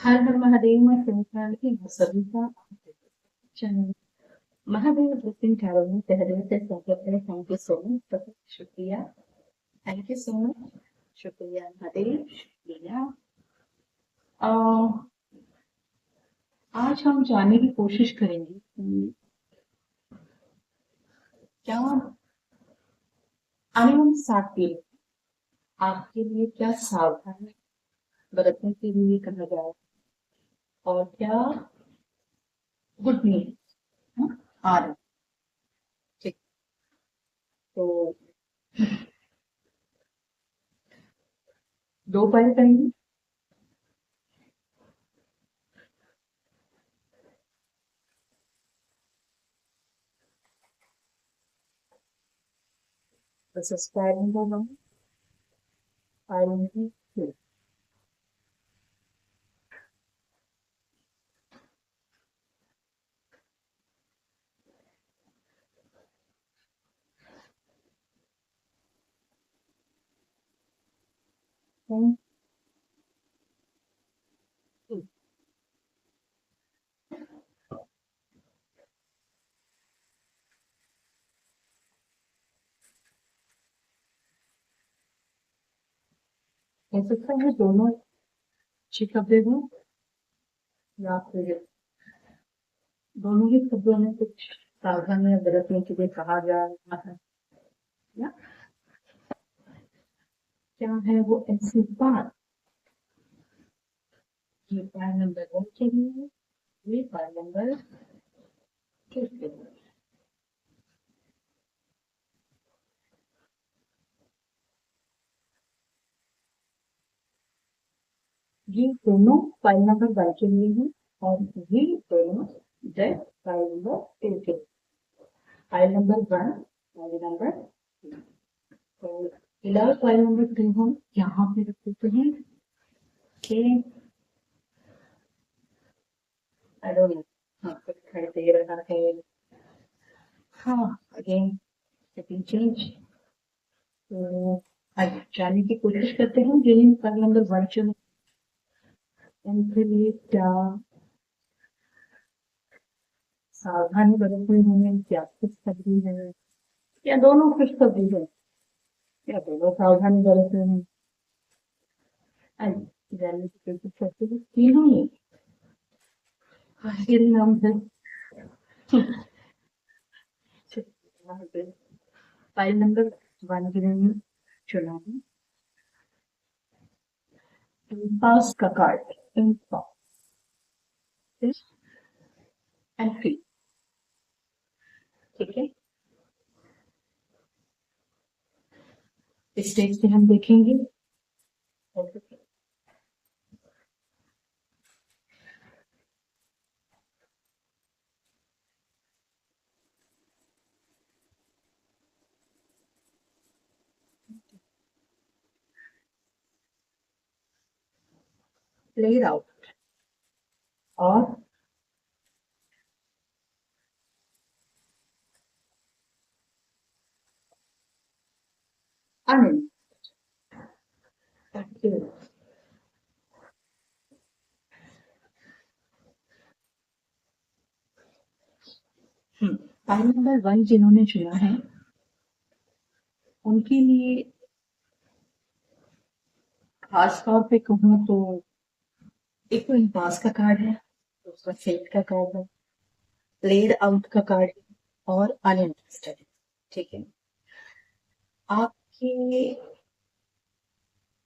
हर हर महादेव मैं संक्रांत की सभी का चैनल महादेव ब्लेसिंग टैरो में तहे दिल से स्वागत है। थैंक यू सो मच, बहुत शुक्रिया। थैंक यू सो मच, शुक्रिया महादेव, शुक्रिया। आज हम जानने की कोशिश करेंगे कि क्या आने वाले 7 दिन आपके लिए क्या सावधान बरतने के लिए कहा जाए और क्या गुड न्यूज आ रहा है। ठीक, तो 2 उपाय करेंगे। This is file number 1, file number 2. One, two. हो सकता है दोनों अच्छी खबरें हों या फिर दोनों ही खबरों में कुछ सावधानियां बरतने के लिए कहा जा रहा है, या क्या है वो ऐसी बात। ये फाइल नंबर 1 के लिए है, ये फाइल नंबर 2 के लिए। ये दोनों फाइल नंबर 1 के लिए है और ये दोनों फाइल नंबर 2 के लिए। File number 1, file number 2। तो फिलहाल फाइल नंबर 2 हम यहाँ पे रख देते हैं कि आई डोंट नो, हाँ कुछ दिखाई दे रहा है। हाँ, अगेन सेटिंग चेंज। तो आइए जानने की कोशिश करते हैं जिन्हें फाइल नंबर 1 चुने उनके लिए क्या सावधानी बरतनी है, क्या खुशखबरी है या दोनों खुशखबरी है या दोनों सावधानी बरतनी है। आइए जानने की कोशिश करते हैं तीनों ही आखिरी नाम है। फाइल नंबर 1 के लिए चुना है इम्पास का कार्ड, इम्पास एंड फ्री। ठीक है, इस स्टेज से हम देखेंगे प्लेड आउट और आनंद। फाइल नंबर 1 जिन्होंने चुना है उनके लिए खास तौर पे कहूँ तो एक तो इम्पास का कार्ड है, दूसरा फेट का कार्ड है, प्लेड आउट का कार्ड है और अनइंटरेस्टेड है। ठीक है, आपके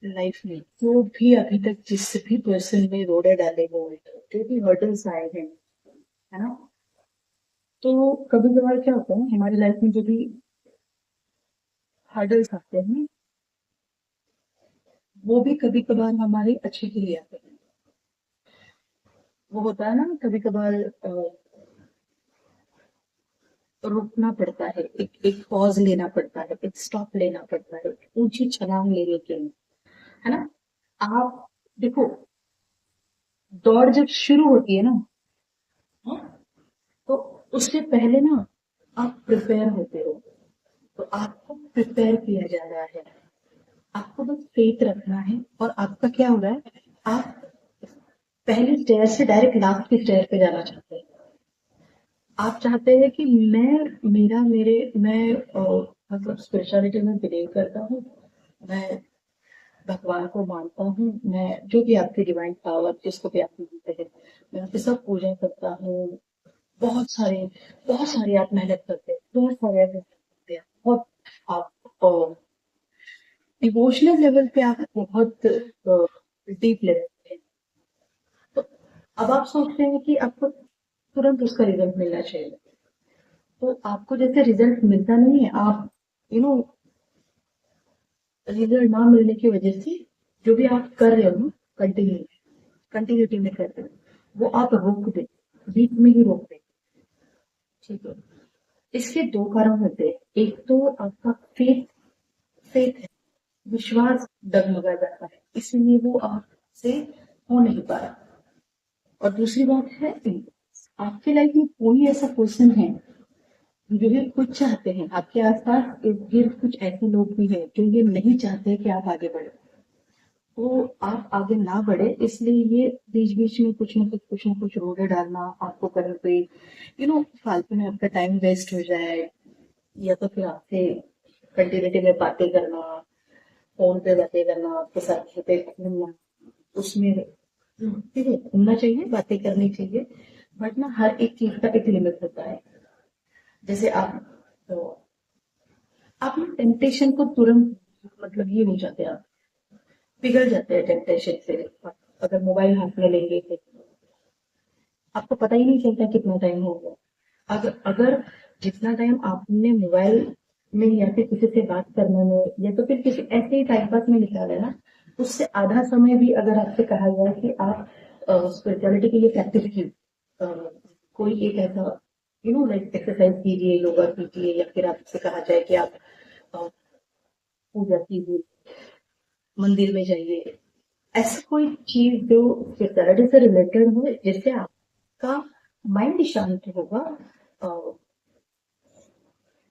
लाइफ में जो भी अभी तक जिस भी पर्सन ने रोड़े डाले हो, जो भी हर्डल्स आए हैं, है ना, तो कभी कभार क्या होता है हमारी लाइफ में जो भी हर्डल्स आते हैं वो भी कभी कभार हमारे अच्छे के लिए आते हैं। वो होता है ना, कभी कभार रुकना पड़ता है, एक पॉज लेना पड़ता है, एक स्टॉप लेना पड़ता है ऊंची छलांग लेने के लिए, है ना। आप देखो, दौड़ जब शुरू होती है ना, हाँ, तो उससे पहले ना आप प्रिपेयर होते हो, तो आपको प्रिपेयर किया जा रहा है, आपको बस फेथ रखना है और आपका क्या हो रहा है, आप पहली स्टेयर से डायरेक्ट लास्ट की स्टेयर पे जाना चाहते हैं। आप चाहते हैं कि मैं मतलब स्पिरिचुअलिटी में बिलीव करता हूँ, मैं भगवान को मानता हूँ, मैं जो भी आपकी डिवाइन पावर जिसको भी आप मानते हैं, मैं आपकी सब पूजा करता हूँ। बहुत सारे बहुत सारी आप मेहनत करते हैं, बहुत सारे आप मेहनत करते हैं, बहुत आप इमोशनल लेवल पे आप बहुत डीप लेवल पे। तो अब आप सोचते हैं कि आपको तुरंत उसका रिजल्ट मिलना चाहिए। तो आपको जैसे रिजल्ट मिलता नहीं है, आप यू नो रिजल्ट ना मिलने की वजह से जो भी आप कर रहे हो कंटिन्यू कंटिन्यूटी में कर रहे हो वो आप रोक दे, बीच में ही रोक दे। ठीक है। इसके दो कारण होते हैं। एक तो आपका फेथ फेथ है, विश्वास डगमगा जाता है, इसलिए वो आपसे हो नहीं पा रहा। और दूसरी बात है, आपके लाइफ में कोई ऐसा पर्सन है जो ये कुछ चाहते हैं, आपके आसपास इर्द गिर्द कुछ ऐसे लोग भी हैं जो ये नहीं चाहते कि आप आगे बढ़े, तो आप आगे ना बढ़े, इसलिए ये बीच बीच में कुछ ना कुछ रोड़े डालना आपको कहीं पे फालतू में आपका टाइम वेस्ट हो जाए, या तो फिर आपसे कंटिन्यूटी में बातें करना, फोन पे बातें करना, आपके साथ खेते घूमना, उसमें ठीक है घूमना चाहिए, बातें करनी चाहिए, बट ना हर एक चीज का एक लिमिट होता है। जैसे तो आप ना टेम्पटेशन को तुरंत मतलब ये हो जाते हैं, आप पिघल जाते हैं टेम्पटेशन से। अगर मोबाइल हाथ में लेंगे तो आपको पता ही नहीं चलता कितना टाइम हो गया। अगर अगर जितना टाइम आपने मोबाइल में या फिर किसी से बात करने में या तो फिर किसी ऐसे ही टाइम पास में निकाला ना, उससे आधा समय भी अगर आपसे कहा जाए कि आप स्पिरिचुअलिटी के लिए प्रैक्टिस कीजिए, कोई एक ऐसा लाइक एक्सरसाइज कीजिए, योगा कीजिए, या फिर आपसे कहा जाए कि आप अ, पूजा कीजिए, मंदिर में जाइए, ऐसी कोई चीज जो स्पिरिचुअलिटी से रिलेटेड हो, जिससे आपका माइंड शांत होगा, अ,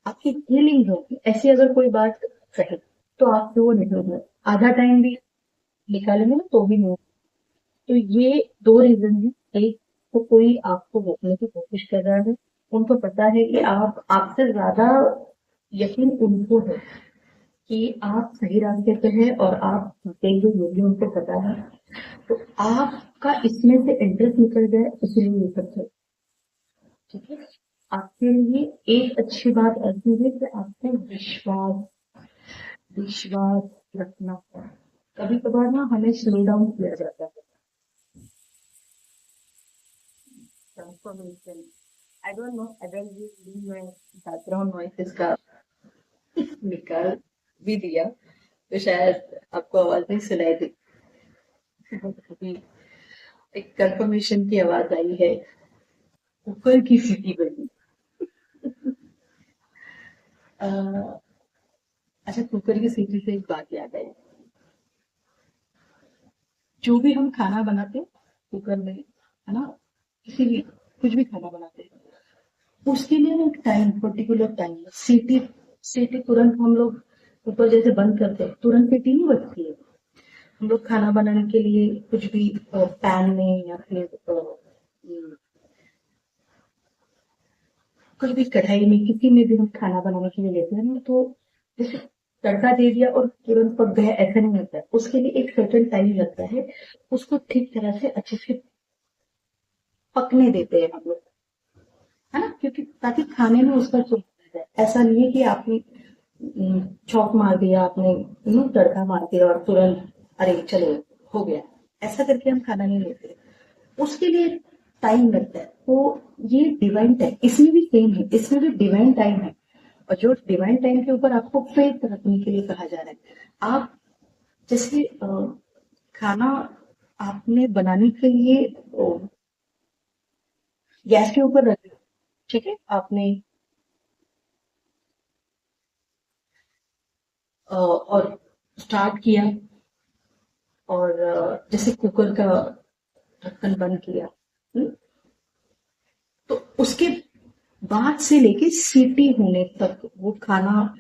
आपकी हीलिंग होगी, ऐसी अगर कोई बात रहे तो आपसे वो नहीं होगा। आधा टाइम भी निकालेंगे ना तो भी नहीं होगा। तो ये दो रीजन है। एक तो कोई आपको रोकने की कोशिश कर रहा है, उनको पता है कि आप आपसे ज्यादा यकीन उनको है कि आप सही रास्ते पे हैं और आप जीतेंगे, ये भी उनको पता है। तो आपका इसमें से इंटरेस्ट निकल जाए, इसलिए ये सब है। ठीक है। आपके लिए एक अच्छी बात ऐसी है कि आपको विश्वास विश्वास रखना है। कभी कभार ना हमें स्लो डाउन किया जाता है। ट्रांसफॉर्मेशन, आई डोंट नो अगर ये बैकग्राउंड नॉइस इसका निकाल भी दिया तो शायद आपको आवाज नहीं सुनाई दी। अभी एक कंफर्मेशन की आवाज आई है, ऊपर की सीटी बनी। अच्छा, कुकर की सीटी से एक बात याद आई। जो भी हम खाना बनाते हैं कुकर में, है ना, किसी भी कुछ भी खाना बनाते हैं, उसके लिए ना एक टाइम, पर्टिकुलर टाइम, सीटी सीटी तुरंत हम लोग कुकर जैसे बंद करते हैं तुरंत सीटी नहीं बजती है। हम लोग खाना बनाने के लिए कुछ भी पैन में या फिर कुछ भी कढ़ाई में किसी में भी हम खाना बनाने के लिए लेते हैं ना, तो जैसे तड़का दे दिया और तुरंत पक गया ऐसा नहीं होता है, उसके लिए एक सर्टेन टाइम लगता है। उसको ठीक तरह से अच्छे से पकने देते हैं हम लोग, है ना, क्योंकि ताकि खाने में उसका स्वाद आ जाए। ऐसा नहीं है कि आपने चौक मार दिया, आपने तड़का मार दिया और तुरंत अरे चलो हो गया, ऐसा करके हम खाना नहीं लेते। उसके लिए टाइम लगता है। तो ये डिवाइन टाइम इसमें भी सेम है, इसमें भी डिवाइन टाइम है। और जो डिवाइन टाइम के ऊपर आपको फेथ रखने के लिए कहा जा रहा है। आप जैसे खाना आपने बनाने के लिए गैस के ऊपर रख दिया, ठीक है, आपने और स्टार्ट किया, और जैसे कुकर का ढक्कन बंद किया, हम्म, तो उसके बाद से लेके सीटी होने तक वो खाना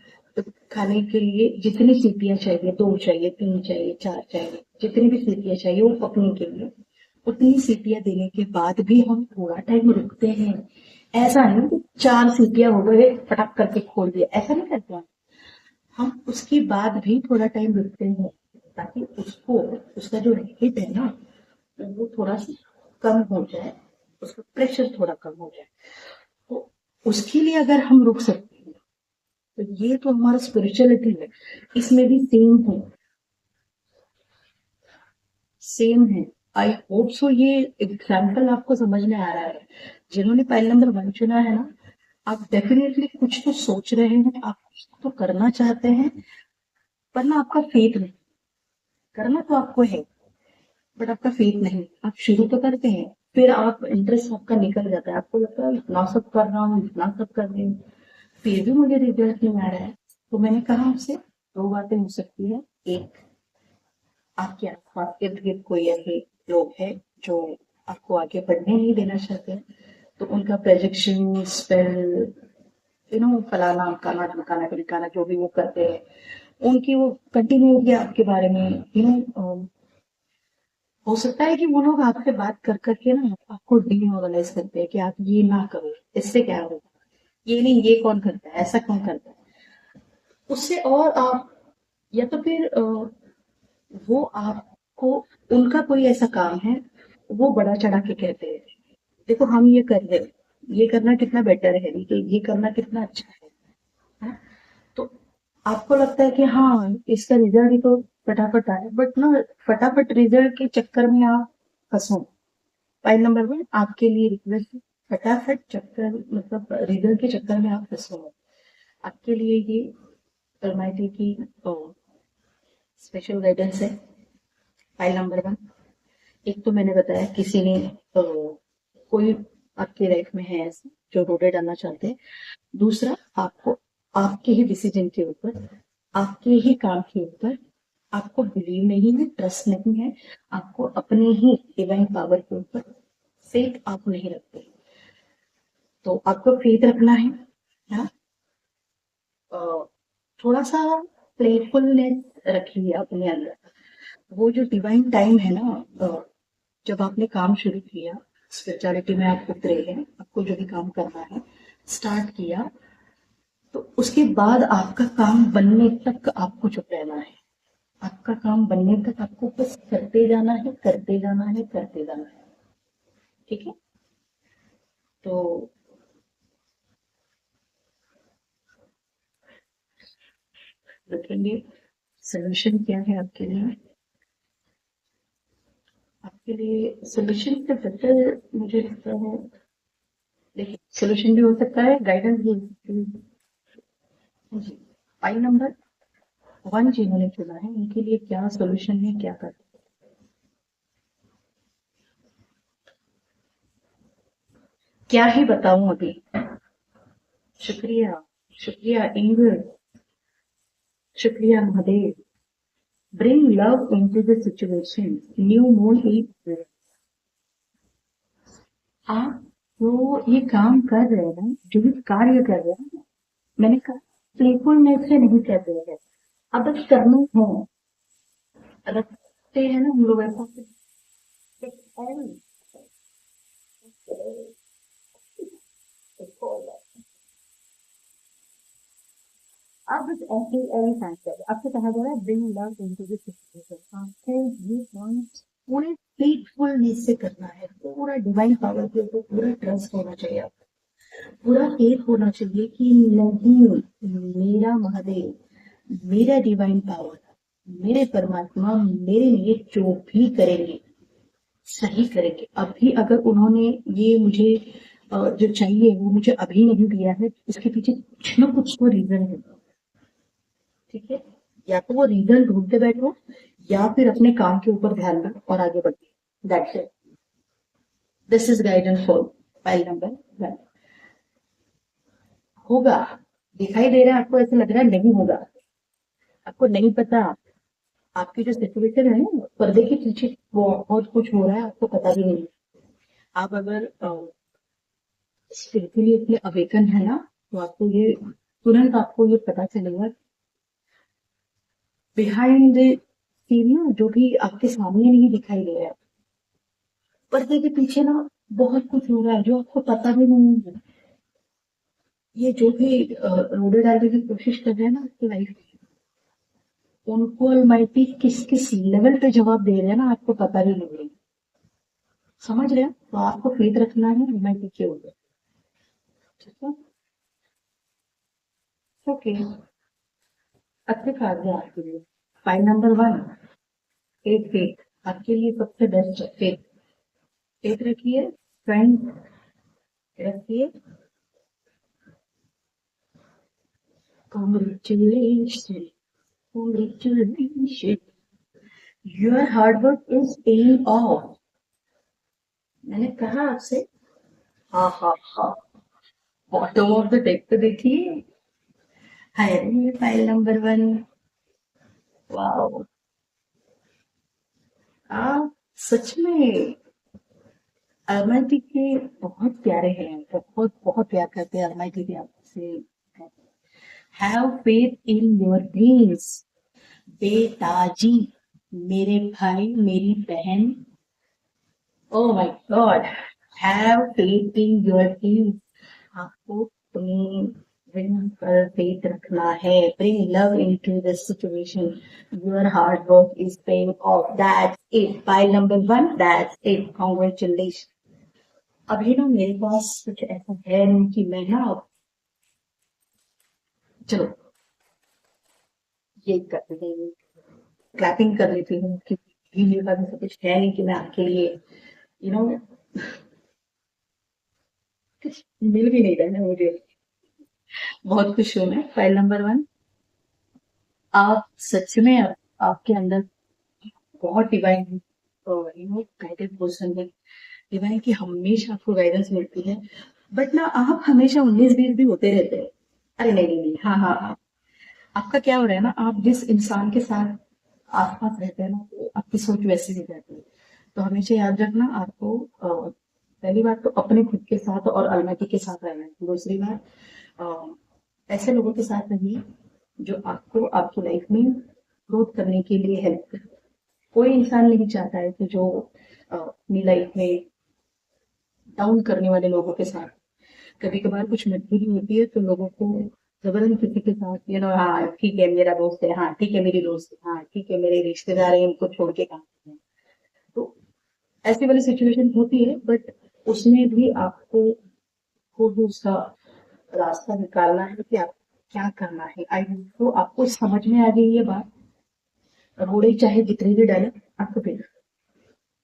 खाने के लिए जितनी सीटियां चाहिए, 2 चाहिए, 3 चाहिए, 4 चाहिए, जितनी भी सीटियां चाहिए वो पकने के लिए, उतनी सीटियां देने के बाद भी हम थोड़ा टाइम रुकते हैं। ऐसा नहीं कि 4 सीटियां हो गए फटाक करके खोल दिया, ऐसा नहीं करते हैं। हम उसके बाद भी थोड़ा टाइम रुकते हैं ताकि उसको, उसका जो हिट है ना वो थोड़ा सा कम हो जाए, उसका प्रेशर थोड़ा कम हो जाए। तो उसके लिए अगर हम रुक सकते हैं तो ये तो हमारा स्पिरिचुअलिटी है, इसमें भी सेम है। आई होप सो ये एग्जाम्पल आपको समझ में आ रहा है। जिन्होंने फाइल नंबर 1 चुना है ना, आप डेफिनेटली कुछ तो सोच रहे हैं, आप कुछ तो करना चाहते हैं, पर ना आपका फेथ नहीं। करना तो आपको है बट आपका फेथ नहीं। आप शुरू तो करते हैं, फिर आप इंटरेस्ट आपका निकल जाता है, आपको लगता है इतना सब कर रहा हूँ, इतना सब कर रही हूँ, फिर भी मुझे रिजल्ट नहीं आ रहा है। तो मैंने कहा आपसे 2 बातें हो सकती है। एक, आपके आसपास इर्द गिर्द कोई ऐसे लोग हैं जो आपको आगे बढ़ने नहीं देना चाहते हैं, तो उनका प्रोजेक्शन स्पेल, फलाना अमकाना ढमकाना टिमकाना जो भी वो करते हैं, उनकी वो कंटिन्यूटी आपके बारे में हो सकता है कि वो लोग आपसे बात कर करके ना आपको डीमोरलाइज करते हैं कि आप ये ना करो, इससे क्या होगा, ये नहीं, ये कौन करता है, ऐसा कौन करता है। उससे और आप, या तो फिर वो आपको, उनका कोई ऐसा काम है, वो बड़ा चढ़ा के कहते हैं देखो हम ये कर रहे हैं, ये करना कितना बेटर है, ये करना कितना अच्छा है। तो आपको लगता है कि हाँ इसका रिजल्ट ही तो फटाफट आए, बट ना फटाफट रिजल्ट के चक्कर में आप फंसो। फाइल नंबर 1 आपके लिए रिक्वेस्ट है, फटाफट चक्कर मतलब रिजल्ट के चक्कर में आप फंसो मत। आपके लिए ये अलमाइटी की स्पेशल गाइडेंस है। फाइल नंबर 1, एक तो मैंने बताया किसी ने कोई आपकी लाइफ में है ऐसा जो रोटे डालना चाहते हैं। दूसरा, आपको आपके ही डिसीजन के ऊपर, आपके ही काम के ऊपर आपको बिलीव नहीं है, ट्रस्ट नहीं है, आपको अपने ही डिवाइन पावर के ऊपर फेथ आप नहीं रखते। तो आपको फेथ रखना है ना। अ, थोड़ा सा प्लेफुलनेस रखिए अपने अंदर। वो जो डिवाइन टाइम है ना, जब आपने काम शुरू किया, स्पिरिचुअलिटी में आप उतरे हैं, आपको जो भी काम करना है स्टार्ट किया, तो उसके बाद आपका काम बनने तक आपको चुप रहना है। आपका काम बनने तक आपको बस करते जाना है, करते जाना है, करते जाना है। ठीक है। तो देखेंगे सोल्यूशन क्या है आपके लिए। आपके लिए सोल्यूशन से बेटर मुझे लगता है, देखिए सोल्यूशन भी हो सकता है, गाइडेंस भी हो सकती है जी। फाइल नंबर 1 जिन्होंने चुना है उनके लिए क्या सोल्यूशन है, क्या कर, क्या ही बताऊं अभी। शुक्रिया, शुक्रिया इंद्र, शुक्रिया Mahadev. Bring love into the situation, new moon is. आप जो ये काम कर रहे हैं ना, जो भी कार्य कर रहे हैं, मैंने कहा प्लेफुलनेस से नहीं कर रहे हैं। अब बस करना है, रखते हैं ना हम लोग ऐसा अब बस ऐसे ऐसे सांस कर, आपसे कहा जा रहा है bring love into the situation. आपको ये पॉइंट पूरे फेथफुलनेस से करना है, पूरा डिवाइन पावर के ऊपर पूरा ट्रस्ट होना चाहिए आपको, पूरा फेथ होना चाहिए कि नहीं, मेरा महादेव, मेरा डिवाइन पावर, मेरे परमात्मा मेरे लिए जो भी करेंगे सही करेंगे। अभी अगर उन्होंने ये मुझे जो चाहिए वो मुझे अभी नहीं दिया है, इसके पीछे कुछ ना कुछ तो रीजन है। ठीक है। या तो वो रीजन ढूंढते बैठो, या फिर अपने काम के ऊपर ध्यान दो और आगे बढ़ो। That's it. This is guidance for file number 1। होगा, दिखाई दे रहा है आपको, ऐसा लग रहा है नहीं होगा, आपको नहीं पता, आपकी जो सिचुएशन है ना पर्दे के पीछे बहुत कुछ हो रहा है, आपको पता भी नहीं। आप अगर स्पिरिचुअली इतने अवेकन है ना, तो आपको ये तुरंत आपको ये पता चलेगा बिहाइंड द सीन ना, जो भी आपके सामने नहीं दिखाई दे रहा है, पर्दे के पीछे ना बहुत कुछ हो रहा है जो आपको पता भी नहीं है। ये जो भी रोड़े डालने की कोशिश कर रहे हैं ना आपकी लाइफ में, उनको अलमाइटी किस किस लेवल पे जवाब दे रहे हैं ना आपको पता भी नहीं है। समझ रहे हैं? तो आपको फेथ रखना है अलमाइटी के ऊपर। ठीक है? ओके। अच्छे खास है आपके लिए। File number one, faith faith आपके लिए सबसे बेस्ट है फेथ। फेथ रखिए, फ्रेंड रखिए। Congratulations, congratulations. Your hard work is paying off. मैंने कहा आपसे। हाँ हाँ हाँ। बॉटम ऑफ द डेक पे देखिए। हाय फाइल नंबर वन। वाओ। आप सच में अलमाइटी के बहुत प्यारे हैं, बहुत बहुत प्यार करते हैं अलमाइटी भी आपसे। Have faith in your dreams बेताजी, मेरे भाई मेरी बहन। Oh my God, have faith in your dreams. आपको ब्रिंग पर फेथ रखना है, bring love into the situation. Your hard work is paying off, that's it, file number one, that's it, congratulation. अभी ना मेरे पास कुछ ऐसा है नहीं कि मैं ना, चलो ये कर देते हैं, क्लैपिंग कर लेती हूँ क्योंकि मेरे पास ऐसा कुछ है नहीं कि मैं आपके लिए यू नो कुछ मिल भी नहीं रहा है मुझे। बहुत खुश हूँ मैं। फाइल नंबर वन, आप सच में आपके अंदर बहुत डिवाइन गाइडेड पर्सन है। डिवाइन की हमेशा आपको गाइडेंस मिलती है। बट ना आप हमेशा 19-20 भी होते रहते हैं। अरे नहीं नहीं नहीं, हाँ हाँ हाँ। आपका क्या हो रहा है ना, आप जिस इंसान के साथ आसपास रहते हैं ना तो आपकी सोच वैसी ही रहती है। तो हमेशा याद रखना आपको पहली बात तो अपने खुद के साथ और अलमाटी के साथ रहना है। दूसरी बात, ऐसे लोगों के साथ रहिए जो आपको आपकी लाइफ में ग्रोथ करने के लिए हेल्प करे। कोई इंसान नहीं चाहता है कि जो अपनी लाइफ में डाउन करने वाले लोगों के साथ। कभी कभार कुछ मजबूरी होती है तो लोगों को जबरन किसी के साथ हाँ ठीक है मेरा दोस्त है, हाँ ठीक है मेरी दोस्त है, हाँ ठीक है मेरे रिश्तेदार है, इनको छोड़ के काम करना है। तो ऐसी वाली सिचुएशन होती है, बट उसमें भी आपको खुद उसका रास्ता निकालना है कि आप क्या करना है। आई तो आपको समझ में आ गई ये बात। रोड़े चाहे जितने भी डाले आपको फिर,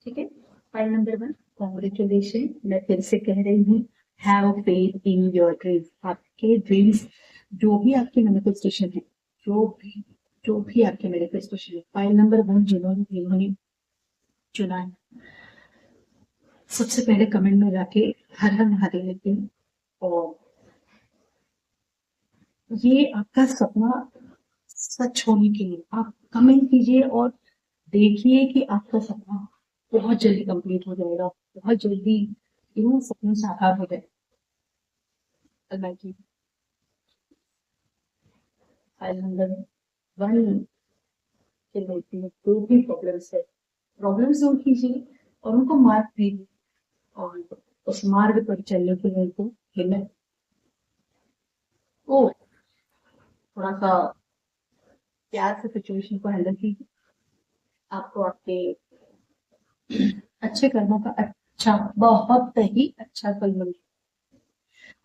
ठीक है। File number one, congratulation. मैं फिर से कह रही हूँ, have faith in your dreams. आपके ड्रीम्स जो भी आपके मैनिफेस्टेशन है, जो भी जो भी आपके मैनिफेस्टेशन है, फाइल नंबर वन जिन्होंने जिन्होंने चुना है, सबसे पहले कमेंट में जाके हर हर महादेव लिखिए। और ये आपका सपना सच होने के लिए आप कमेंट कीजिए और देखिए कि आपका सपना बहुत जल्दी कंप्लीट हो जाएगा, बहुत जल्दी सपना साकार हो जाएगा। अल्लाह की फाइल नंबर वन के लेती है, जो भी प्रॉब्लम्स है प्रॉब्लम्स दूर कीजिए और उनको मार्क दीजिए। और उस मार्ग पर चलने के लिए उनको हिम्मत को थोड़ा सा प्यार से सिचुएशन को हैंडल कीजिए। आपको आपके अच्छे कर्मों का अच्छा, बहुत ही अच्छा फल मिलेगा।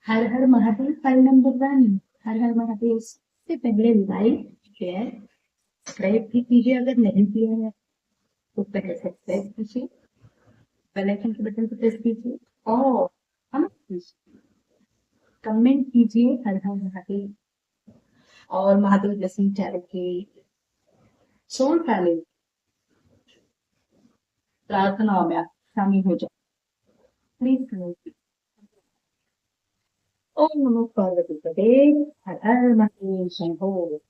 हर Har Mahadev file number one. हर हर महादेव। सबसे पहले लाइक शेयर सब्सक्राइब भी कीजिए अगर नहीं किया है तो पहले सब्सक्राइब कीजिए, बेल आइकन के बटन को प्रेस कीजिए और हम कमेंट कीजिए हर हर महादेव। और महादेव ब्लेसिंग चैनल की सोल फैमिली प्रार्थनाओं में आप शामिल हो जाए प्लीज कमेंट। ओम नमो पार्वती पते, हर हर महादेव शंभो।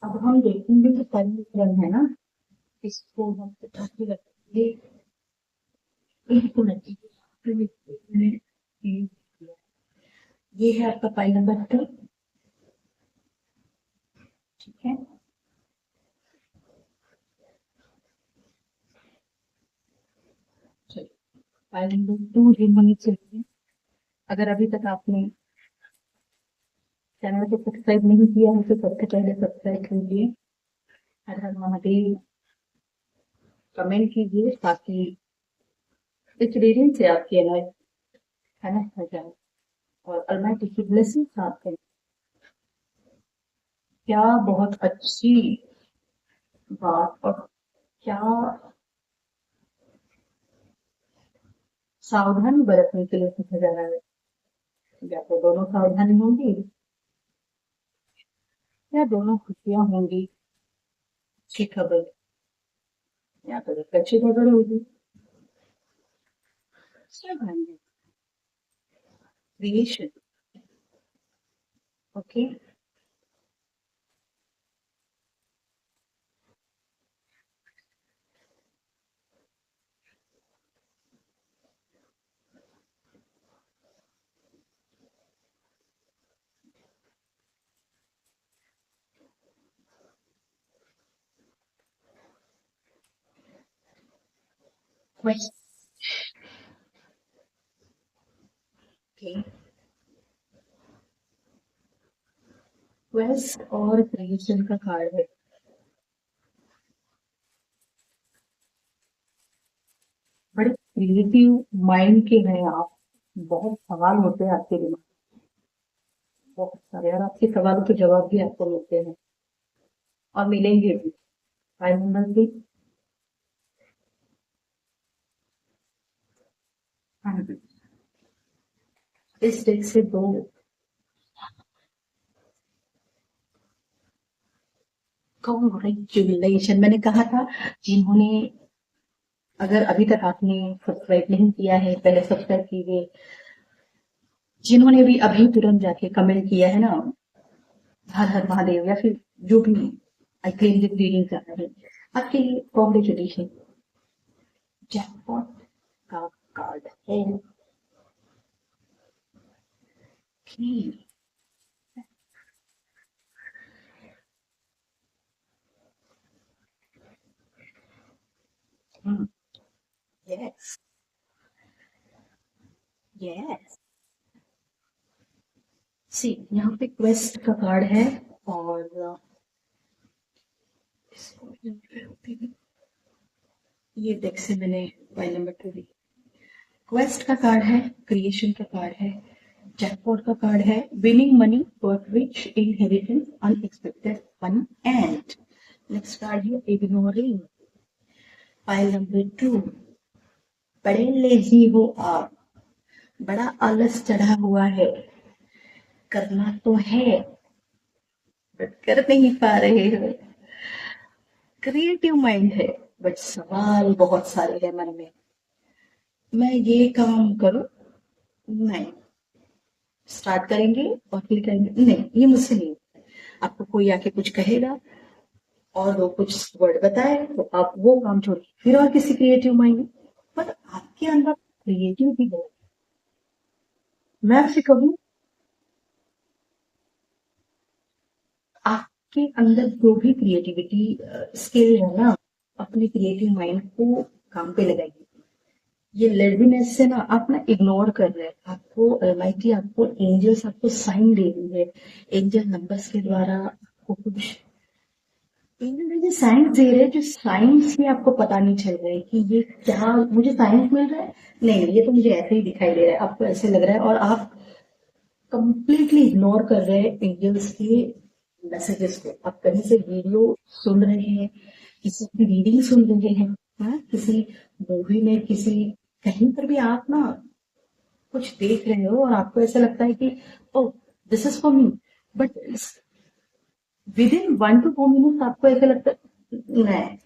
अब हम देखेंगे कि कर्म क्रम है ना, इसको हम उठा के रखेंगे, इनको रखेंगे। ये है आपका फाइल नंबर 2, ठीक है। चलिए, फाइल नंबर 2 रीड होनी चाहिए। अगर अभी तक आपने चैनल को सब्सक्राइब नहीं किया है तो सबसे पहले सब्सक्राइब कीजिए। हर हर महादेव, कमेंट कीजिए ताकि इस रीडिंग से आपकी लाइफ है ना हो जाए और अल्लाह की ब्लेसिंग्स आपके। क्या बहुत अच्छी बात और क्या सावधानी बरतने के लिए पूछा जा रहा है। या तो दोनों सावधानी होंगी या दोनों खुशियां होंगी, अच्छी खबर या तो एक अच्छी खबर होगी। सावधानी, creation, okay. Quest, okay. Quest और क्रिएशन का कार्ड है। बड़े क्रिएटिव माइंड के हैं आप, बहुत सवाल होते हैं आपके दिमाग में, बहुत सारे, और आपके सवालों के जवाब भी आपको मिलते हैं और मिलेंगे भी। फाइल नंबर भी, हाँ जी। इस डेक से दो, कॉन्ग्रेचुलेशन, मैंने कहा था जिन्होंने, अगर अभी तक आपने सब्सक्राइब नहीं किया है पहले सब्सक्राइब कीजिए। जिन्होंने भी अभी तुरंत जाके कमेंट किया है ना हर हर महादेव या फिर जो भी आई क्लेम दिस रीडिंग कर रहे हैं, आपके लिए कॉन्ग्रेचुलेशन। जैकपॉट का कार्ड है कि यस, यस। सी, यहाँ पे क्वेस्ट का कार्ड है और ये डेक से मैंने फाइल नंबर 2 ली। क्वेस्ट का कार्ड है, क्रिएशन का कार्ड है, जैकपॉट का कार्ड है, winning money for rich inheritance, unexpected fun and next card है इग्नोरिंग। फाइल नंबर 2, बड़े लेजी हो आप, बड़ा आलस चढ़ा हुआ है, करना तो है बट कर नहीं पा रहे हो। क्रिएटिव माइंड है बट सवाल बहुत सारे हैं मन में। मैं ये काम करूं, नहीं, स्टार्ट करेंगे और क्लिक करेंगे, नहीं ये मुझसे नहीं। आपको कोई आके कुछ कहेगा और वो कुछ वर्ड बताए तो आप वो काम छोड़िए फिर और किसी क्रिएटिव माइंड, पर आपके अंदर क्रिएटिव भी है। मैं आपसे कहूँ, आपके अंदर जो भी क्रिएटिविटी स्किल है ना, अपने क्रिएटिव माइंड को काम पे लगाइए। ये लेजीनेस से ना आप ना इग्नोर कर रहे हैं, आपको अलमाइटी, आपको एंजल्स आपको साइन दे रही है। एंजल नंबर्स के द्वारा आपको कुछ एंजल मुझे साइंस दे रहे हैं, जो साइंस में आपको पता नहीं चल रहा है कि ये क्या मुझे साइंस मिल रहा है। नहीं, ये तो मुझे ऐसे ही दिखाई दे रहा है, आपको ऐसे लग रहा है और आप कंप्लीटली इग्नोर कर रहे हैं एंजल्स के मैसेजेस को। आप कहीं से वीडियो सुन रहे हैं, किसी की रीडिंग सुन रहे हैं, हाँ, किसी मूवी में, किसी कहीं पर भी आप ना कुछ देख रहे हो और आपको ऐसा लगता है कि oh this is for me, but within 1 to 2 minute आपको ऐसा लगता है नहीं,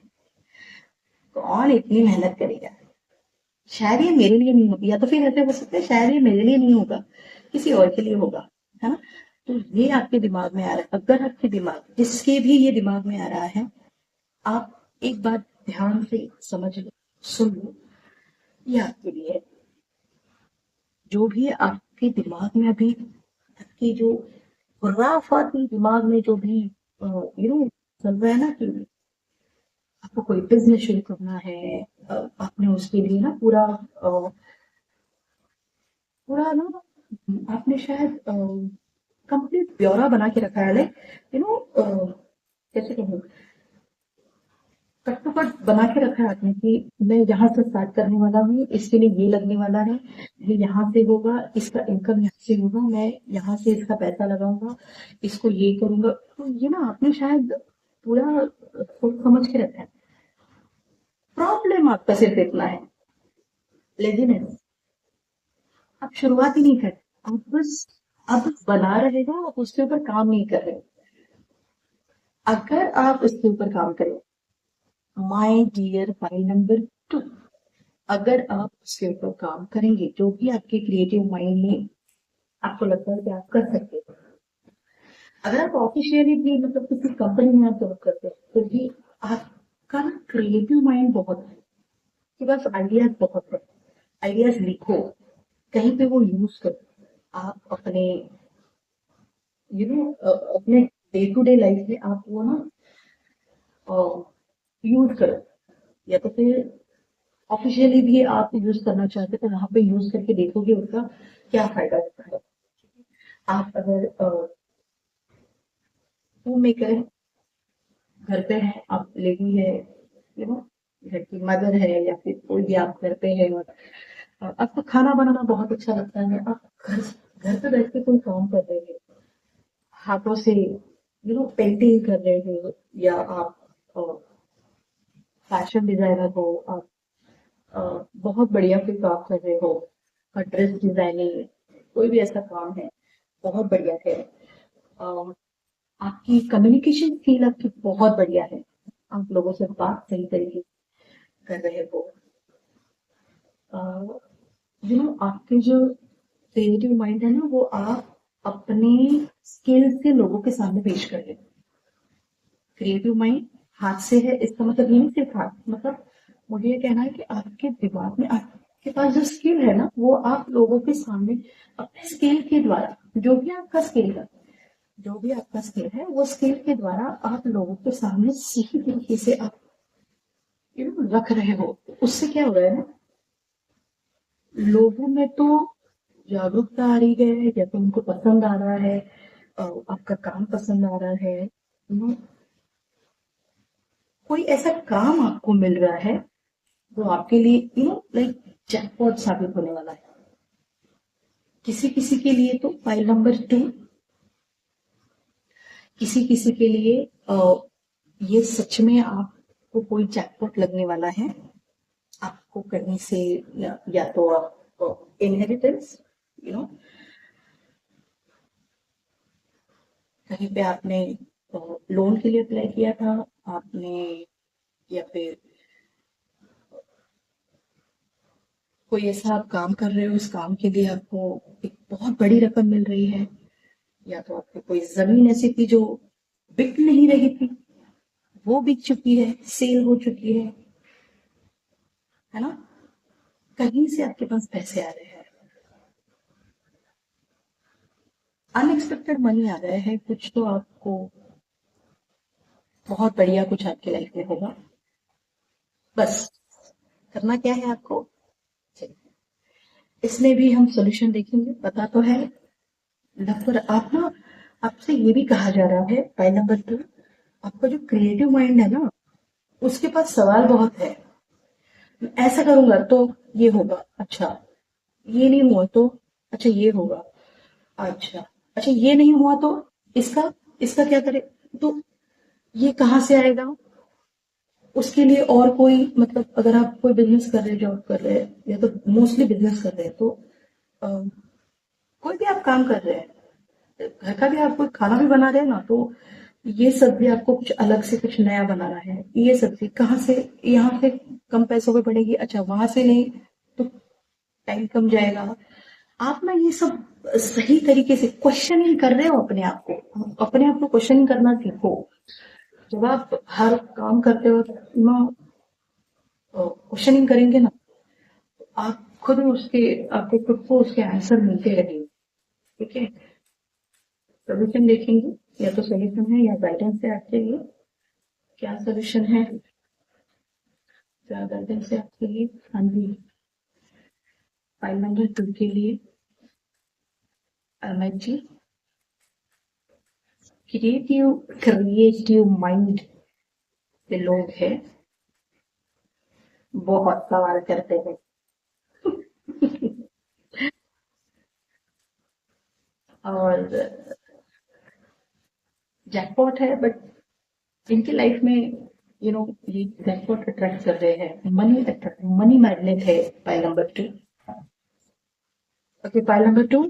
कौन इतनी मेहनत करेगा, शायद ये मेरे लिए नहीं होगी, या तो फिर ऐसे हो सकता है शायद ये मेरे लिए नहीं होगा, किसी और के लिए होगा, है ना। तो ये आपके दिमाग में आ रहा है, अगर आपके दिमाग जिसके भी ये दिमाग में आ रहा है, आप एक बात ध्यान से समझ लो, सुन लो, ये आपके लिए है। जो भी आपके दिमाग में अभी, आपकी जो खुराफाती दिमाग में जो भी चल रहा है ना कि आपको कोई बिजनेस शुरू करना है, आपने उसके लिए ना पूरा पूरा ना आपने शायद कंप्लीट ब्यौरा बना के रखा है, यू नो कैसे कहूँ, कट टू कट बना के रखा है आपने कि मैं यहाँ से स्टार्ट करने वाला हूँ, इसके लिए ये लगने वाला है, ये यहाँ से होगा, इसका इनकम यहाँ से होगा, मैं यहाँ से इसका पैसा लगाऊंगा, इसको ये करूंगा। तो ये ना आपने शायद पूरा सोच समझ के रखा है। प्रॉब्लम आपका सिर्फ इतना है, लेजीनेस। आप शुरुआत ही नहीं करते, आप बस बना रहे हो, आप उसके ऊपर काम नहीं कर रहे। अगर आप उसके ऊपर काम करें, माय डियर फाइल नंबर 2, अगर आप उसके ऊपर काम करेंगे, जो भी आपके क्रिएटिव माइंड में आपको लगता है कि आप कर सकते हो, अगर आप ऑफिशियली भी मतलब किसी कंपनी में आप जॉब करते हो, तो भी आपका ना क्रिएटिव माइंड बहुत है, आपके पास आइडियाज बहुत है। आइडियाज लिखो, कहीं पे वो यूज करो। आप अपने अपने डे टू डे लाइफ में आप वो ना यूज करो, या तो फिर ऑफिशियली भी आप यूज करना चाहते हो तो वहां पे यूज करके देखोगे उसका क्या फायदा होता है। आप अगर होम मेकर है, घर पे है, आप लेडी है, नो घर की मदर है, या फिर कोई भी आप घर पे है और आपको खाना बनाना बहुत अच्छा लगता है, आप घर घर पे बैठ के कोई काम कर रहे हैं, हाथों से पेंटिंग कर रहे हो, या आप फैशन डिजाइनर हो, आप बहुत बढ़िया कोई काम कर रहे हो, ड्रेस डिजाइनिंग, कोई भी ऐसा काम है, बहुत बढ़िया है। अ, आपकी कम्युनिकेशन स्किल आपकी बहुत बढ़िया है, आप लोगों से बात सही तरीके से कर रहे हो। आपके जो क्रिएटिव माइंड है ना, वो आप अपने स्किल से लोगों के सामने पेश कर रहे हो। क्रिएटिव माइंड हाथ से है, इसका मतलब ये नहीं सिर्फ हाथ, मतलब मुझे ये कहना है कि आपके दिमाग में आपके पास जो स्किल है ना, वो आप लोगों के सामने अपने स्किल के द्वारा, जो भी आपका स्किल है, जो भी आपका स्किल है, वो स्किल के द्वारा आप लोगों के सामने सही तरीके से आप रख रहे हो। उससे क्या हो रहा है ना, लोगों में तो जागरूकता आ रही है, या तो उनको पसंद आ रहा है, आपका काम पसंद आ रहा है, कोई ऐसा काम आपको मिल रहा है वो आपके लिए लाइक जैकपॉट साबित होने वाला है। किसी किसी के लिए तो फाइल नंबर 2, किसी किसी के लिए ये सच में आपको कोई जैकपॉट लगने वाला है। आपको कहीं से या तो आप इनहेरिटेंस, यू नो कहीं पे आपने लोन के लिए अप्लाई किया था आपने, या फिर कोई ऐसा आप काम कर रहे हो, उस काम के लिए आपको एक बहुत बड़ी रकम मिल रही है, या तो आपकी कोई जमीन ऐसी थी जो बिक नहीं रही थी, वो बिक चुकी है, सेल हो चुकी है ना, कहीं से आपके पास पैसे आ रहे हैं, अनएक्सपेक्टेड मनी आ रहा है, कुछ तो आपको बहुत बढ़िया कुछ आपकी लाइफ में होगा। बस करना क्या है आपको, चलिए, इसमें भी हम सॉल्यूशन देखेंगे, पता तो है। डॉक्टर आप ना, आपसे ये भी कहा जा रहा है पॉइंट नंबर 2, आपका जो क्रिएटिव माइंड है ना, उसके पास सवाल बहुत है। ऐसा करूंगा तो ये होगा, अच्छा ये नहीं हुआ तो अच्छा ये होगा, अच्छा अच्छा ये नहीं हुआ तो इसका इसका क्या करे, तो ये कहाँ से आएगा। उसके लिए और कोई मतलब अगर आप कोई बिजनेस कर रहे हैं, जॉब कर रहे हैं, या तो मोस्टली बिजनेस कर रहे हैं, तो अ, कोई भी आप काम कर रहे हैं, घर का भी आप कोई खाना भी बना रहे हैं ना, तो ये सब्जी आपको कुछ अलग से कुछ नया बनाना है, ये सब्जी कहाँ से, यहाँ से कम पैसों में पड़ेगी, अच्छा वहां से नहीं, तो टाइम कम जाएगा। आप ना ये सब सही तरीके से क्वेश्चनिंग कर रहे हो अपने आप को, अपने आप को क्वेश्चन करना सीखो। जब आप हर काम करते हो ना, क्वेश्चनिंग करेंगे ना, आप खुद उसके आपको खुद को उसके आंसर मिलते रहेंगे। ठीक है, सोल्यूशन देखेंगे, या तो सोल्यूशन है या गाइडेंस है आपके लिए। क्या सोल्यूशन है, क्या गाइडेंस है आपके लिए? हाँ जी, फाइल नंबर 2 के लिए Amit ji, creative creative mind के लोग हैं, बहुत सवाल करते हैं। और जैकपॉट है, बट इनकी लाइफ में ये जैकपॉट अट्रैक्ट कर रहे हैं, मनी मैग्नेट है pile number 2। Okay, pile number 2,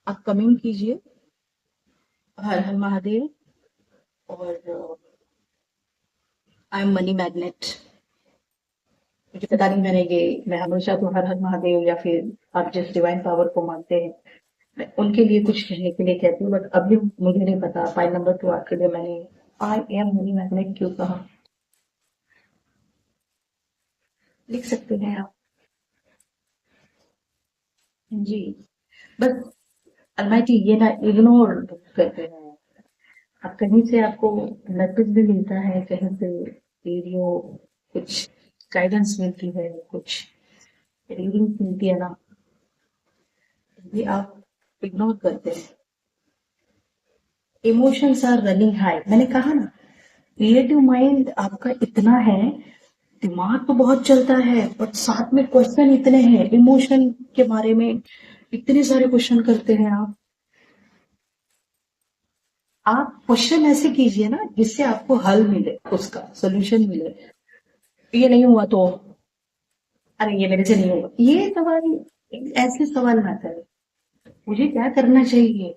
आप कमेंट कीजिए हर हर महादेव और आई एम मनी मैग्नेट। मुझे पता नहीं, मैं हमेशा तो हर हर महादेव या फिर आप जिस डिवाइन पावर को मानते हैं, मैं उनके लिए कुछ कहने के लिए कहती हूँ, बट अभी मुझे नहीं पता फाइल नंबर 2 आपके लिए मैंने आई एम मनी मैग्नेट क्यों कहा। लिख सकते हैं आप जी। बस अलमाइटी ये ना इग्नोर करते हैं आप। कहीं से आपको मैसेज भी मिलता है, कहीं से वीडियो, कुछ गाइडेंस मिलती है, कुछ रीडिंग मिलती है ना, ये आप इग्नोर करते हैं। इमोशंस आर रनिंग हाई, मैंने कहा ना, क्रिएटिव माइंड आपका इतना है, दिमाग तो बहुत चलता है, बट साथ में क्वेश्चन इतने हैं, इमोशन के बारे में इतने सारे क्वेश्चन करते हैं आप क्वेश्चन ऐसे कीजिए ना जिससे आपको हल मिले, उसका सोल्यूशन मिले। ये नहीं हुआ तो अरे ये मेरे से नहीं होगा, ये सवाल, ऐसे सवाल ना करें। मुझे क्या करना चाहिए?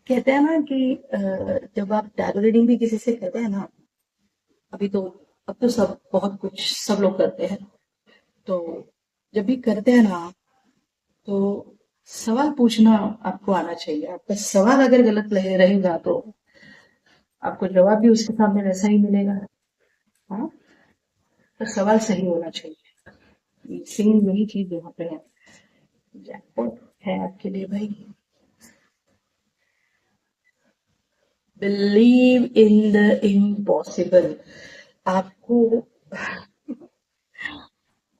कहते हैं ना कि जब आप टैरो रीडिंग भी किसी से करते हैं ना, अभी तो अब तो सब बहुत कुछ सब लोग करते हैं, तो जब भी करते हैं ना, तो सवाल पूछना आपको आना चाहिए। आपका सवाल अगर गलत रहेगा तो आपको जवाब भी उसके सामने वैसा ही मिलेगा। हाँ, तो सवाल सही होना चाहिए, सेम यही चीज यहाँ पे है। जैकपॉट है आपके लिए भाई। Believe in the impossible. आपको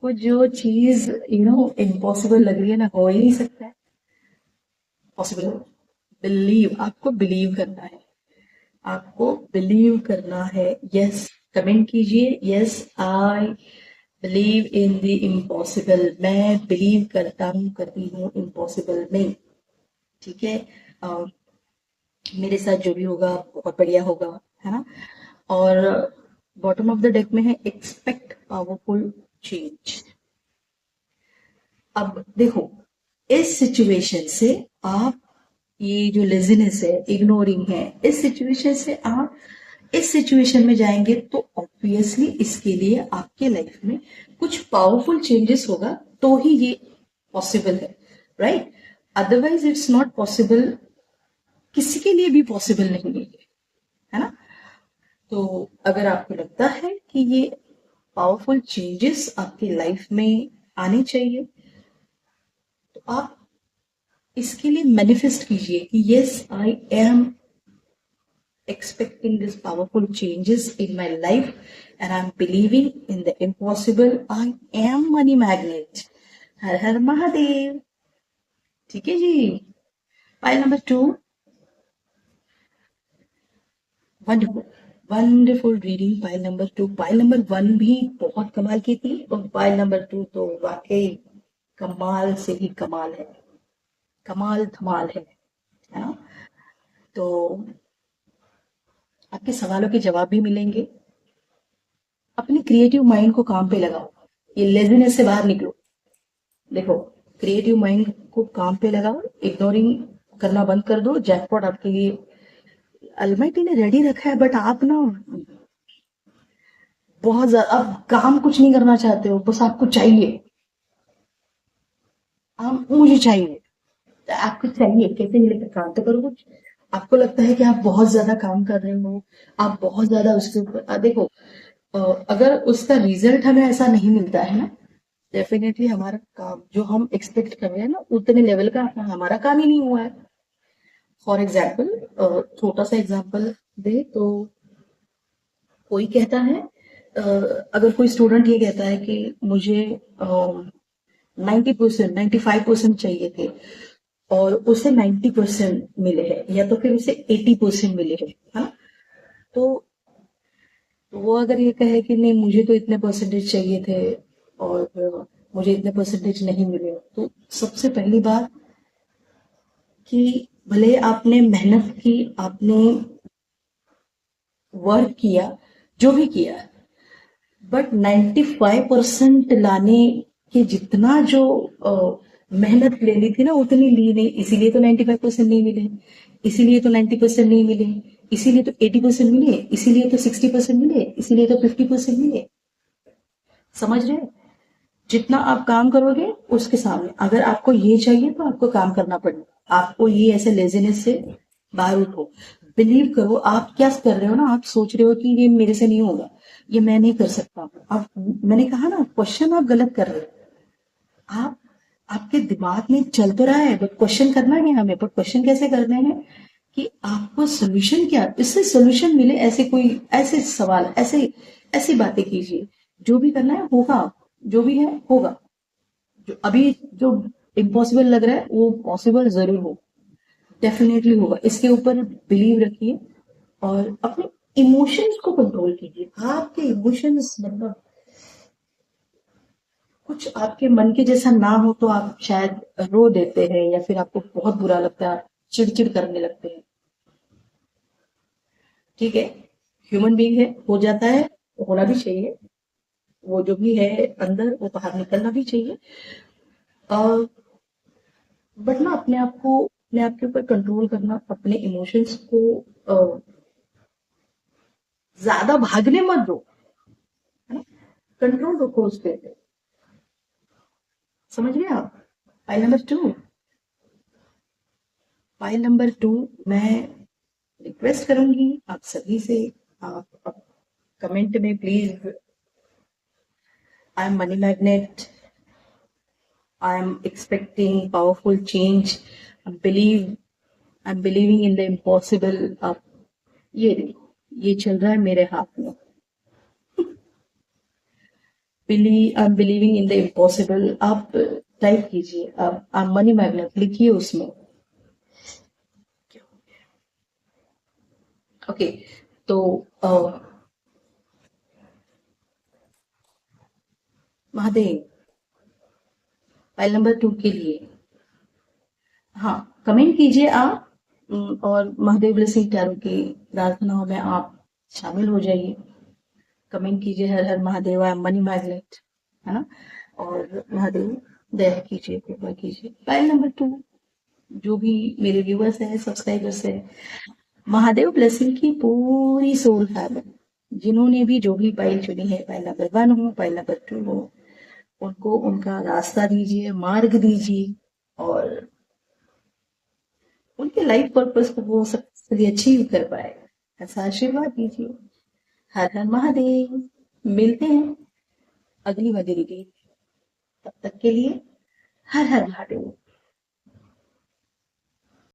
को जो चीज इम्पॉसिबल लग रही है ना, हो ही नहीं सकता है पॉसिबल। बिलीव, आपको बिलीव करना है, आपको बिलीव करना है। यस, कमेंट कीजिए, yes I believe in the impossible. मैं बिलीव करता हूँ, करती हूँ इम्पॉसिबल में। ठीक है, और मेरे साथ जो भी होगा बहुत बढ़िया होगा, है ना। और बॉटम ऑफ द डेक में है एक्सपेक्ट पावरफुल चेंज। अब देखो, इस सिचुएशन से आप, ये जो लेजीनेस है, इग्नोरिंग है, इस सिचुएशन से आप इस सिचुएशन में जाएंगे तो ऑब्वियसली इसके लिए आपके लाइफ में कुछ पावरफुल चेंजेस होगा, तो ही ये पॉसिबल है, right. Otherwise it's not possible, किसी के लिए भी पॉसिबल नहीं है ये, है ना। तो अगर आपको लगता है कि ये पावरफुल चेंजेस आपकी लाइफ में आने चाहिए, तो आप इसके लिए मैनिफेस्ट कीजिए कि yes I am expecting this powerful changes in my life and I'm believing in the impossible. I am money magnet. Har Har Mahadev. ठीक है जी। File number 2, wonderful wonderful reading. File number 2, file number 1 भी बहुत कमाल की थी, और फाइल नंबर 2 तो वाकई कमाल से ही कमाल है, कमाल धमाल है ना। तो आपके सवालों के जवाब भी मिलेंगे। अपने क्रिएटिव माइंड को काम पे लगाओ, ये लेजीनेस से बाहर निकलो। देखो, क्रिएटिव माइंड को काम पे लगाओ, इग्नोरिंग करना बंद कर दो। जैकपॉट आपके लिए अलमाइटी ने रेडी रखा है, बट आप ना बहुत ज्यादा अब काम कुछ नहीं करना चाहते हो, बस आपको चाहिए, मुझे चाहिए, आपको चाहिए, कैसे नहीं लेकर काम तो करो कुछ। आपको लगता है कि आप बहुत ज्यादा काम कर रहे हो, आप बहुत ज्यादा उसके ऊपर देखो, अगर उसका रिजल्ट हमें ऐसा नहीं मिलता है ना, डेफिनेटली हमारा काम जो हम एक्सपेक्ट कर रहे हैं ना उतने लेवल का हमारा काम ही नहीं हुआ है। फॉर एग्जाम्पल, छोटा सा एग्जाम्पल दे तो, कोई कहता है, अगर कोई स्टूडेंट ये कहता है कि मुझे 90%, 95% चाहिए थे और उसे 90% मिले हैं, या तो फिर उसे 80% मिले हैं, है ना। तो वो अगर ये कहे कि नहीं मुझे तो इतने परसेंटेज चाहिए थे और मुझे इतने परसेंटेज नहीं मिले, तो सबसे पहली बात कि भले आपने मेहनत की, आपने वर्क किया, जो भी किया, बट 95% लाने के जितना जो मेहनत लेनी थी ना उतनी ली नहीं, इसीलिए तो 95% नहीं मिले, इसीलिए तो 90% नहीं मिले, इसीलिए तो 80% मिले, इसीलिए तो 60% मिले, इसीलिए तो 50% मिले। समझ रहे हैं? जितना आप काम करोगे उसके सामने, अगर आपको ये चाहिए तो आपको काम करना पड़ेगा। आपको ये ऐसे लेजीनेस से बाहर उठो। बिलीव करो, आप क्या कर रहे हो ना, आप सोच रहे हो कि ये मेरे से नहीं होगा, ये मैं नहीं कर सकता। आप, मैंने कहा ना, क्वेश्चन आप गलत कर रहे हो। आप, आपके दिमाग में चल तो रहा है, बट क्वेश्चन करना है हमें। बट क्वेश्चन कैसे करने हैं कि आपको सोल्यूशन क्या, इससे सोल्यूशन मिले, ऐसे कोई ऐसे सवाल, ऐसे ऐसी बातें कीजिए। जो भी करना है होगा, जो भी है होगा। जो अभी जो इम्पॉसिबल लग रहा है वो पॉसिबल जरूर हो, डेफिनेटली होगा। इसके ऊपर बिलीव रखिए और अपने इमोशंस को कंट्रोल कीजिए। आपके इमोशंस मतलब कुछ आपके मन के जैसा ना हो तो आप शायद रो देते हैं, या फिर आपको बहुत बुरा लगता है, आप चिड़चिड़ करने लगते हैं। ठीक है, ह्यूमन बीइंग है, हो जाता है, होना भी चाहिए। वो जो भी है अंदर वो बाहर निकलना भी चाहिए। बट ना अपने आप को, अपने आप के ऊपर कंट्रोल करना, अपने इमोशंस को ज्यादा भागने मत दो, है ना। कंट्रोल रखो उस पे। समझ रहे आप? फाइल नंबर 2, फाइल नंबर 2, मैं रिक्वेस्ट करूंगी आप सभी से, आप कमेंट में please, I am money magnet, I am expecting powerful change, believe, I am believing in the impossible. आप ये देखो, ये चल रहा है मेरे हाथ में। I am believing in the impossible, आप टाइप कीजिए, आप मनी मैग्नेट लिखिए उसमें। ओके, तो महादेव, फाइल नंबर 2 के लिए, हाँ, कमेंट कीजिए आप। और महादेव ब्लेसिंग टैरो की प्रार्थनाओं में आप शामिल हो जाइए। कमेंट कीजिए Har Har Mahadev, I am money magnet, है ना। और महादेव दया कीजिए, कृपा कीजिए। फाइल नंबर 2, जो भी मेरे व्यूअर्स हैं, सब्सक्राइबर्स हैं, महादेव ब्लेसिंग की पूरी सोल फैमिली, जिन्होंने भी जो भी फाइल चुनी है, फाइल नंबर 1 हो, फाइल नंबर 2 हो, उनको उनका रास्ता दीजिए, मार्ग दीजिए, और उनके लाइफ पर्पस को वो सक्सेसफुली अचीव कर पाए, ऐसा आशीर्वाद दीजिए। हर हर महादेव। मिलते हैं अगली वजह, तब तक के लिए हर हर महादेव।